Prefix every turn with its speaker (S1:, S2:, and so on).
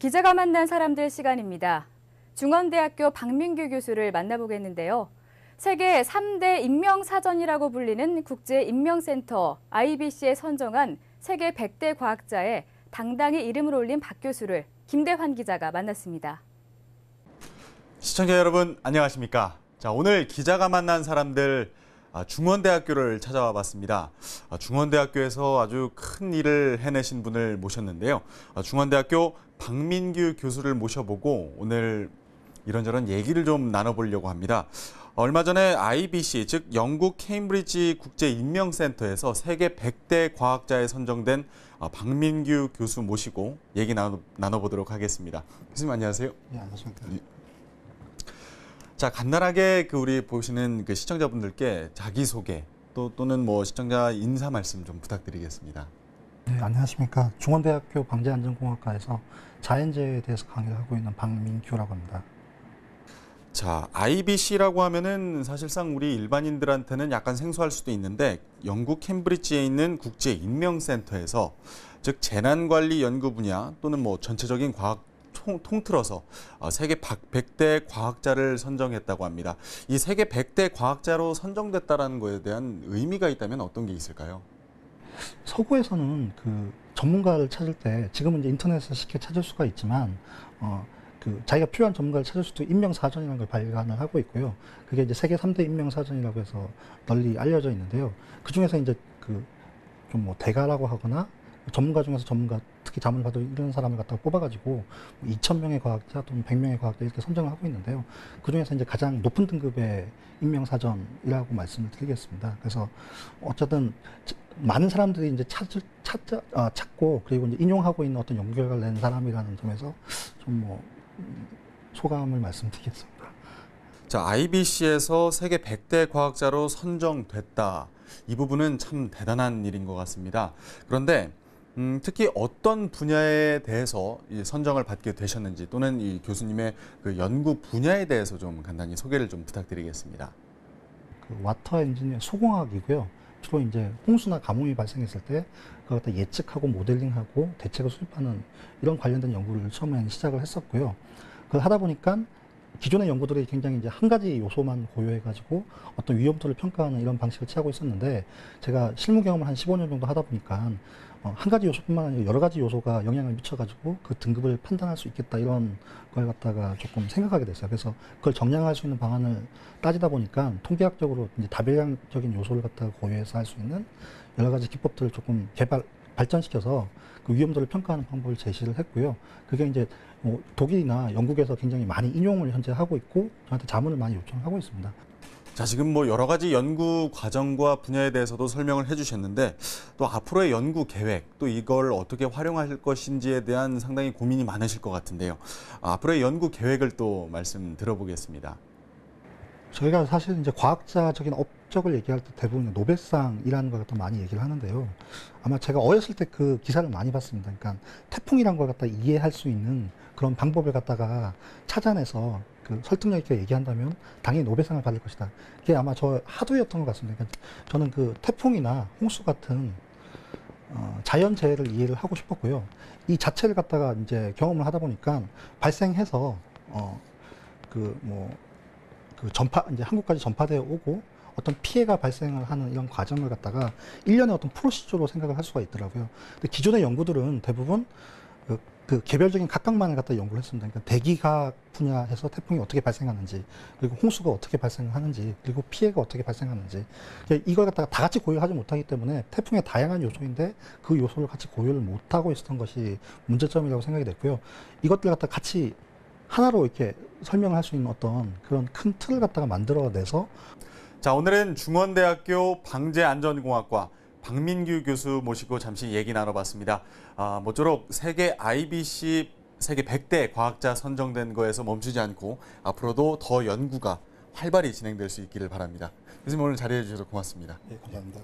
S1: 기자가 만난 사람들 시간입니다. 중원대학교 박민규 교수를 만나보겠는데요. 세계 3대 인명사전이라고 불리는 국제인명센터 IBC에 선정한 세계 100대 과학자에 당당히 이름을 올린 박 교수를 김대환 기자가 만났습니다.
S2: 시청자 여러분 안녕하십니까? 자, 오늘 기자가 만난 사람들 중원대학교를 찾아와 봤습니다. 중원대학교에서 아주 큰 일을 해내신 분을 모셨는데요. 중원대학교 박민규 교수를 모셔보고 오늘 이런저런 얘기를 좀 나눠보려고 합니다. 얼마 전에 IBC, 즉 영국 케임브리지 국제인명센터에서 세계 100대 과학자에 선정된 박민규 교수 모시고 얘기 나눠보도록 하겠습니다. 교수님 안녕하세요.
S3: 네, 안녕하십니까.
S2: 자, 간단하게 우리 보시는 시청자분들께 자기소개 또는 시청자 인사 말씀 좀 부탁드리겠습니다.
S3: 네, 안녕하십니까. 중원대학교 방재안전공학과에서 자연재해에 대해서 강의를 하고 있는 박민규라고 합니다.
S2: 자, IBC라고 하면은 사실상 우리 일반인들한테는 약간 생소할 수도 있는데 영국 캠브리지에 있는 국제인명센터에서 즉 재난관리 연구 분야 또는 전체적인 과학 통틀어서 세계 100대 과학자를 선정했다고 합니다. 이 세계 100대 과학자로 선정됐다는 거에 대한 의미가 있다면 어떤 게 있을까요?
S3: 서구에서는 전문가를 찾을 때 지금은 이제 인터넷에서 쉽게 찾을 수가 있지만 자기가 필요한 전문가를 찾을 수도 인명사전이라는 걸 발간을 하고 있고요. 그게 이제 세계 3대 인명사전이라고 해서 널리 알려져 있는데요. 그 중에서 이제 좀 대가라고 하거나 전문가 중에서 전문가, 특히 자문을 받을 이런 사람을 갖다가 뽑아가지고 2,000명의 과학자 또는 100명의 과학자 이렇게 선정을 하고 있는데요. 그 중에서 이제 가장 높은 등급의 인명사전이라고 말씀을 드리겠습니다. 그래서 어쨌든 많은 사람들이 이제 찾고 그리고 이제 인용하고 있는 어떤 연구 결과를 낸 사람이라는 점에서 좀 소감을 말씀드리겠습니다.
S2: 자, IBC에서 세계 100대 과학자로 선정됐다. 이 부분은 참 대단한 일인 것 같습니다. 그런데 특히 어떤 분야에 대해서 선정을 받게 되셨는지 또는 이 교수님의 연구 분야에 대해서 좀 간단히 소개를 좀 부탁드리겠습니다.
S3: 와터 엔지니어 소공학이고요. 주로 이제 홍수나 가뭄이 발생했을 때 그걸 갖다 예측하고 모델링하고 대책을 수립하는 이런 관련된 연구를 처음에는 시작을 했었고요. 그걸 하다 보니까 기존의 연구들이 굉장히 이제 한 가지 요소만 고려해가지고 어떤 위험도를 평가하는 이런 방식을 취하고 있었는데 제가 실무 경험을 한 15년 정도 하다 보니까 한 가지 요소뿐만 아니라 여러 가지 요소가 영향을 미쳐가지고 그 등급을 판단할 수 있겠다 이런 걸 갖다가 조금 생각하게 됐어요. 그래서 그걸 정량할 수 있는 방안을 따지다 보니까 통계학적으로 이제 다배량적인 요소를 갖다가 고려해서 할 수 있는 여러 가지 기법들을 조금 발전시켜서 그 위험도를 평가하는 방법을 제시를 했고요. 그게 이제 독일이나 영국에서 굉장히 많이 인용을 현재 하고 있고 저한테 자문을 많이 요청하고 있습니다.
S2: 자, 지금 여러 가지 연구 과정과 분야에 대해서도 설명을 해주셨는데 또 앞으로의 연구 계획, 또 이걸 어떻게 활용할 것인지에 대한 상당히 고민이 많으실 것 같은데요. 앞으로의 연구 계획을 또 말씀 들어보겠습니다.
S3: 저희가 사실 이제 과학자적인 업적을 얘기할 때 대부분 노벨상이라는 걸 갖다 많이 얘기를 하는데요. 아마 제가 어렸을 때 그 기사를 많이 봤습니다. 그러니까 태풍이란 걸 갖다 이해할 수 있는 그런 방법을 갖다가 찾아내서 설득력 있게 얘기한다면 당연히 노벨상을 받을 것이다. 그게 아마 저 하도였던 것 같습니다. 그러니까 저는 태풍이나 홍수 같은 자연재해를 이해를 하고 싶었고요. 이 자체를 갖다가 이제 경험을 하다 보니까 발생해서 이제 한국까지 전파되어 오고 어떤 피해가 발생을 하는 이런 과정을 갖다가 일련의 어떤 프로시저로 생각을 할 수가 있더라고요. 근데 기존의 연구들은 대부분 개별적인 각각만을 갖다 연구를 했습니다. 그러니까 대기과학 분야에서 태풍이 어떻게 발생하는지, 그리고 홍수가 어떻게 발생하는지, 그리고 피해가 어떻게 발생하는지, 이걸 갖다가 다 같이 고려하지 못하기 때문에 태풍의 다양한 요소인데 그 요소를 같이 고려를 못하고 있었던 것이 문제점이라고 생각이 됐고요. 이것들 갖다 같이 하나로 이렇게 설명을 할 수 있는 어떤 그런 큰 틀을 갖다가 만들어내서.
S2: 자, 오늘은 중원대학교 방재안전공학과 박민규 교수 모시고 잠시 얘기 나눠봤습니다. 모쪼록 세계 IBC 세계 100대 과학자 선정된 거에서 멈추지 않고 앞으로도 더 연구가 활발히 진행될 수 있기를 바랍니다. 교수님 오늘 자리해 주셔서 고맙습니다.
S3: 네, 감사합니다.